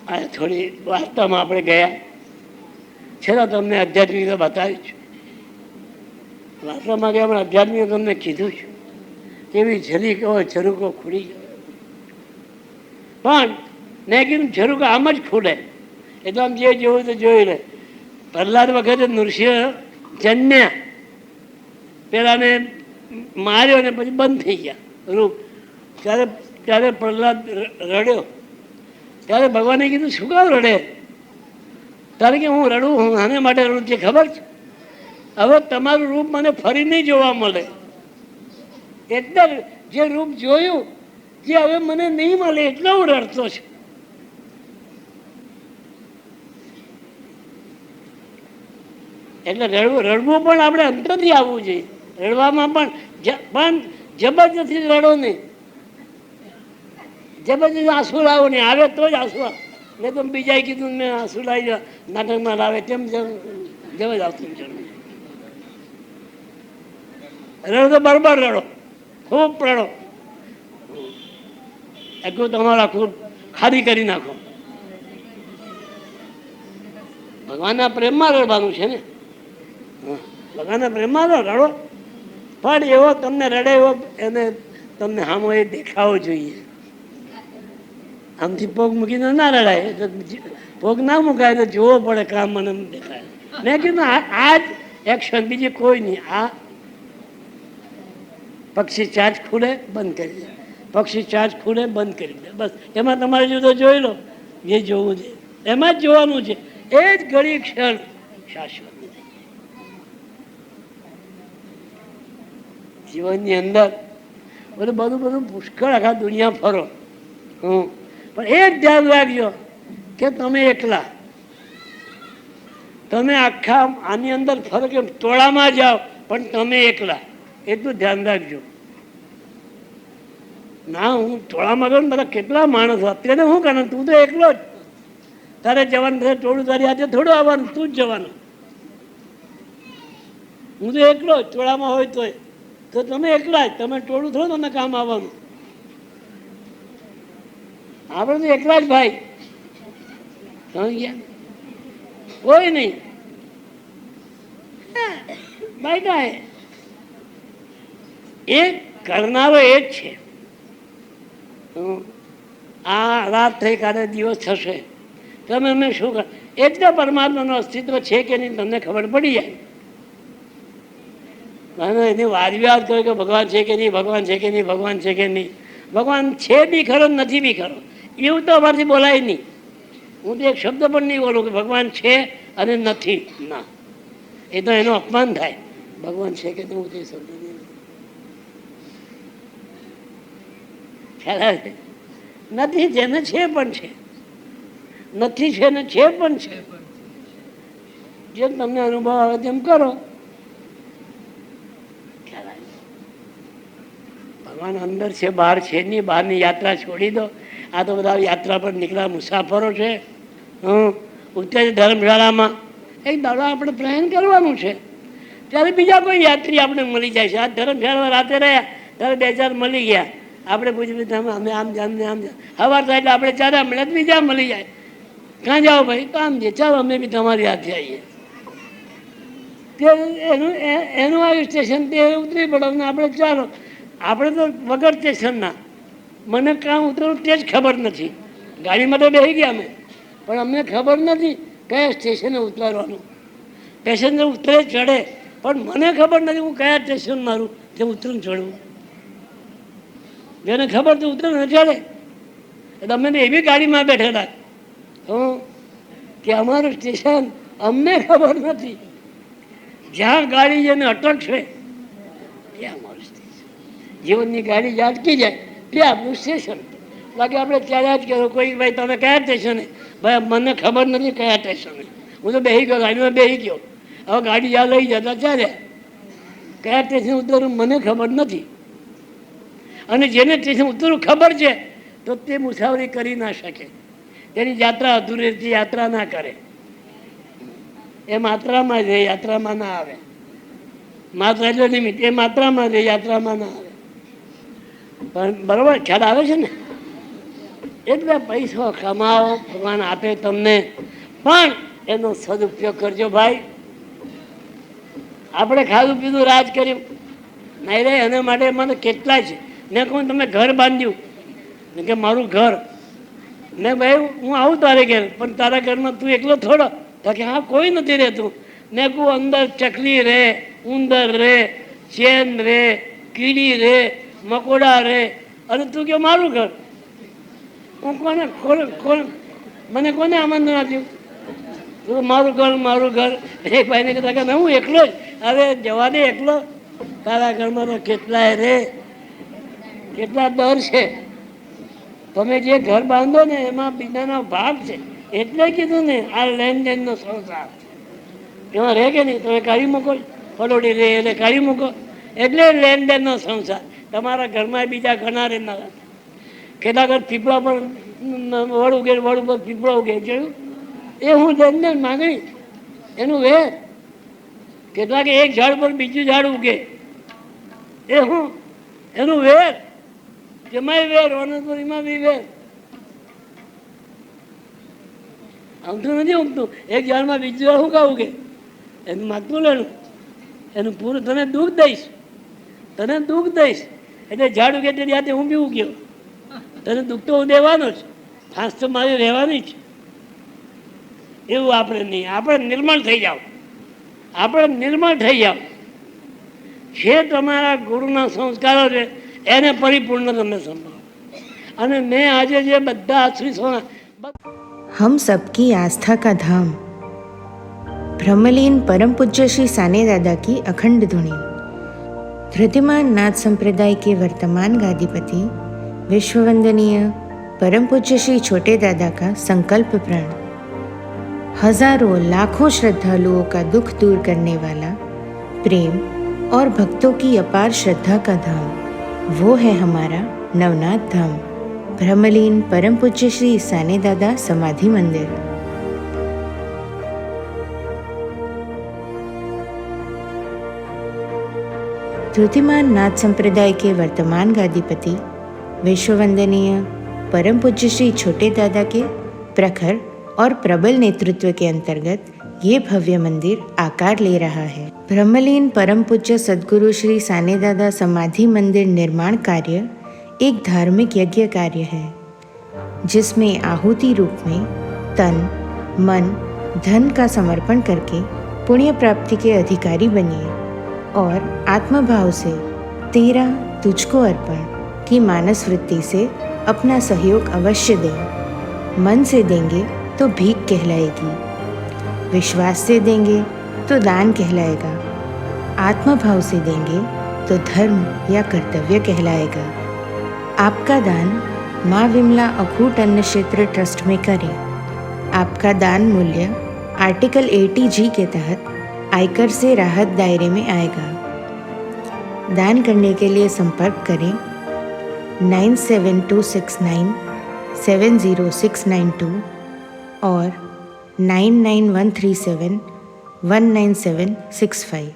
આ થોડી વાર્તામાં આપણે ગયા, છેલ્લા તમને આધ્યાત્મિકતા બતાવી છું. વાર્તામાં ગયા પણ આધ્યાત્મિક તમને કીધું છું. એવી ઝરીકો ઝરૂકો ખુલી જાય, પણ મેં કીધું ઝરૂકો આમ જ ખુલે. એટલે આમ જે જોયું તો જોઈ લે. પ્રહલાદ વખતે નૃસિંહ જન્મ્યા, પેલાને માર્યો ને પછી બંધ થઈ ગયા રૂપ. ત્યારે ત્યારે પ્રહલાદ રડ્યો. ત્યારે ભગવાને કીધું શું કામ રડે? ત્યારે કે હું રડું, હું આને માટે રડું છે ખબર છે? હવે તમારું રૂપ મને ફરી નહીં જોવા મળે. એટલે જે રૂપ જોયું જે હવે મને નહીં મળે એટલે હું રડતો છું. એટલે રડવું પણ આપણે અંતરથી આવવું જોઈએ. રડવામાં પણ જબરજસ્તી રડો નહીં, જબરજસ્તી આંસુ લાવો નહીં. આવે તો જ આંસુ. મેં તો બીજાએ કીધું મેં આંસુ લાવી નાટકમાં લાવે તેમ જવા જ આવતું રડો તો બરાબર રડો, ખૂબ રડો. એટલું તમારું આખું ખાલી કરી નાખો. ભગવાનના પ્રેમમાં રડવાનું છે ને. ભગવાનના પ્રેમમાં રડો, પણ એવો તમને રડે એવો એને તમને સામો એ દેખાવો જોઈએ. આમથી પગ મૂકીને ના રડાય, પગ ના મુકાય તો જોવો પડે કામ મને દેખાય. મેં કીધું આ જ એક્શન, બીજી કોઈ નહીં. આ પક્ષી ચાર્જ ખુલે બંધ કરી દે, પક્ષી ચાર્જ ખુલે બંધ કરી દે, બસ. એમાં તમારે જુદો જોઈ લો જે જોવું છે, એમાં જ જોવાનું છે. એ જ ઘડી ક્ષણ શાશ્વત જીવનની અંદર બધું પુષ્કળ આખા દુનિયા ફરો, પણ એ જ ધ્યાન રાખજો કે તમે એકલા, તમે આખા આની અંદર ફરો કે ટોળામાં જાઓ પણ તમે એકલા, એટલું ધ્યાન રાખજો. ના હું ટોળામાં ગયો ને બધા કેટલા માણસો, અત્યારે શું કરે? તું તો એકલો જ. તારે જવાનું ટોળું તારી હાથે થોડું આવવાનું, તું જ જવાનું. હું તો એકલો જ. ટોળામાં હોય તો તમે એકલા જ, તમે ટોળું થોડું તમને કામ આવવાનું. આપણે તો એકલા જ ભાઈ, કોઈ નહીં બેઠા. એ કરનારો એ જ છે. આ રાત થઈ કાલે દિવસ થશે, તમે અમે શું કર? એટલે પરમાત્માનું અસ્તિત્વ છે કે નહીં તમને ખબર પડી જાય. એની વારવિયાત કરે કે ભગવાન છે કે નહીં, ભગવાન છે કે નહીં, ભગવાન છે કે નહીં. ભગવાન છે બી ખરો, નથી બી ખરો, એવું તો અમારાથી બોલાય નહીં. હું તો એક શબ્દ પણ નહીં બોલું કે ભગવાન છે અને નથી. ના, એ તો એનું અપમાન થાય. ભગવાન છે કે નહીં હું તે શબ્દ નહીં. ખ્યાલ નથી જેને છે પણ છે, નથી છે ને છે પણ છે. જેમ તમને અનુભવ આવે તેમ કરો. ભગવાન અંદર છે, બહાર છે નહીં. બહારની યાત્રા છોડી દો. આ તો બધા યાત્રા પર નીકળ્યા મુસાફરો છે. ઉત્તર ધર્મશાળામાં એક દાડો આપણે પ્રયાણ કરવાનું છે, ત્યારે બીજા કોઈ યાત્રી આપણે મળી જાય છે. આ ધર્મશાળામાં રાતે રહ્યા ત્યારે 2-4 મળી ગયા. આપણે પૂછ્યું અમે આમ જામ ને આમ જામ. સવાર થાય એટલે આપણે 4 મળે બીજા મળી જાય. ક્યાં જાઓ ભાઈ? તો આમ છે. ચાલો અમે બી તમારી હાથે આવીએ. એનું આવ્યું સ્ટેશન, તે ઉતરી પડો ને આપણે ચાલો. આપણે તો વગર સ્ટેશનના, મને કાં ઉતરવું તે જ ખબર નથી. ગાડીમાં તો બેસી ગયા અમે, પણ અમને ખબર નથી કયા સ્ટેશને ઉતારવાનું. પેસેન્જર ઉતરે ચડે, પણ મને ખબર નથી હું કયા સ્ટેશન મારું તે ઉતરું ચડવું. જેને ખબર તો ઉતરે ને ચડે. એટલે અમે તો એવી ગાડીમાં બેઠેલા કે અમારું સ્ટેશન અમને ખબર નથી. જ્યાં ગાડી જેને અટકશે ત્યાં અમારું સ્ટેશન. જીવનની ગાડી જે અટકી જાય ત્યાં આપણું સ્ટેશન. બાકી આપણે ચાલ્યા જ કરો. કોઈ ભાઈ તમે કયા સ્ટેશને? ભાઈ મને ખબર નથી કયા સ્ટેશને. હું તો બેસી ગયો, ગાડીમાં બેસી ગયો. હવે ગાડી જ્યાં લઈ જતા ચાલ્યા. કયા સ્ટેશન ઉતરવું મને ખબર નથી. અને જેને સ્ટેશન ઉતરવું ખબર છે તો તે મુસાફરી કરી ના શકે. તેની યાત્રા અધૂરેથી યાત્રા ના કરે. એ માત્રામાં રહે, યાત્રામાં ના આવે. માત્રા એટલે નિમિત્ત. એ માત્રામાં રહે, યાત્રામાં ના આવે. પણ બરોબર ખ્યાલ આવે છે ને? એટલે પૈસો કમાવો, ભગવાન આપે તમને, પણ એનો સદુપયોગ કરજો ભાઈ. આપણે ખાધું પીધું રાજ કર્યું નહીં રે, એના માટે મને કેટલા છે. મેં કહું તમે ઘર બાંધ્યું, કે મારું ઘર, ને ભાઈ હું આવું તારે ઘેર, પણ તારા ઘરમાં તું એકલો થોડો, તો કે હા કોઈ નથી રહેતું. મેં કહું અંદર ચકલી રહે, ઉંદર રહે, ચેન રહે, કીડી રહે, મકોડા રહે, અને તું કે મારું ઘર. હું કોને મને કોને આમંત્રણ આપ્યું? તું મારું ઘર મારું ઘર. એક ભાઈને કહેતા કે હું એકલો જ. અરે જવા દે એકલો, તારા ઘરમાં તો કેટલાય રે, કેટલા દર છે. તમે જે ઘર બાંધો ને એમાં બીજાનો ભાગ છે, એટલે કીધું ને આ લેનદેનનો સંસાર. એમાં રહે કે નહીં? તમે કાઢી મૂકો, પલોડી રહે એટલે કાઢી મૂકો, એટલે લેનદેનનો સંસાર. તમારા ઘરમાં બીજા ઘણા રહેનારા. કેટલાક પીપળા પર વડ ઉગે, વડ ઉપર પીપળો ઉગે, જોયું? એ હું લેનદેન માંગણી, એનું વેર. કેટલાક એક ઝાડ પર બીજું ઝાડ ઉગે, એ હું એનું વેર. જેમાં વેર, વનસ્પતિમાં બી વેર. આમતું નથી ઉગતું. એક ઝાડમાં બીજું ઝાડ શું કા ઉગે? એનું માગતું લેવું, એનું પૂરું. તને દુઃખ દઈશ, તને દુઃખ દઈશ, એટલે ઝાડ ઉગે તે જાતે હું બી ઉગ્યો. તને દુઃખ તો હું દેવાનો જ, ફાંસ તો મારી રહેવાની જ. એવું આપણે નહીં. આપણે નિર્મળ થઈ જાઓ, આપણે નિર્મળ થઈ જાઓ. જે તમારા ગુરુના સંસ્કારો છે એને પરિપૂર્ણ તમે સંભાળો. અને મેં આજે જે બધા આશ્રિતોના हम सबकी आस्था का धाम ब्रह्मलीन परम पूज्य श्री साने दादा की अखंड धुनी। धृतिमान नाथ संप्रदाय के वर्तमान गादीपति विश्ववंदनीय परम पूज्य श्री छोटे दादा का संकल्प प्रण। हजारों लाखों श्रद्धालुओं का दुख दूर करने वाला, प्रेम और भक्तों की अपार श्रद्धा का धाम, वो है हमारा नवनाथ धाम, ब्रह्मलीन परम पूज्य श्री साने दादा समाधि मंदिर। धृतिमान नाथ संप्रदाय के वर्तमान गादीपति विश्ववंदनीय परम पूज्य श्री छोटे दादा के प्रखर और प्रबल नेतृत्व के अंतर्गत ये भव्य मंदिर आकार ले रहा है। ब्रह्मलीन परम पूज्य सद्गुरु श्री साने दादा समाधि मंदिर निर्माण कार्य एक धार्मिक यज्ञ कार्य है, जिसमें आहुति रूप में तन मन धन का समर्पण करके पुण्य प्राप्ति के अधिकारी बनिए और आत्मभाव से तेरा तुझको अर्पण की मानस वृत्ति से अपना सहयोग अवश्य दें। मन से देंगे तो भीख कहलाएगी, विश्वास से देंगे तो दान कहलाएगा, आत्मभाव से देंगे तो धर्म या कर्तव्य कहलाएगा। आपका दान माँ विमला अखूट अन्न क्षेत्र ट्रस्ट में करें। आपका दान मूल्य आर्टिकल 80G के तहत आयकर से राहत दायरे में आएगा। दान करने के लिए संपर्क करें 9726970692 और 99137199765।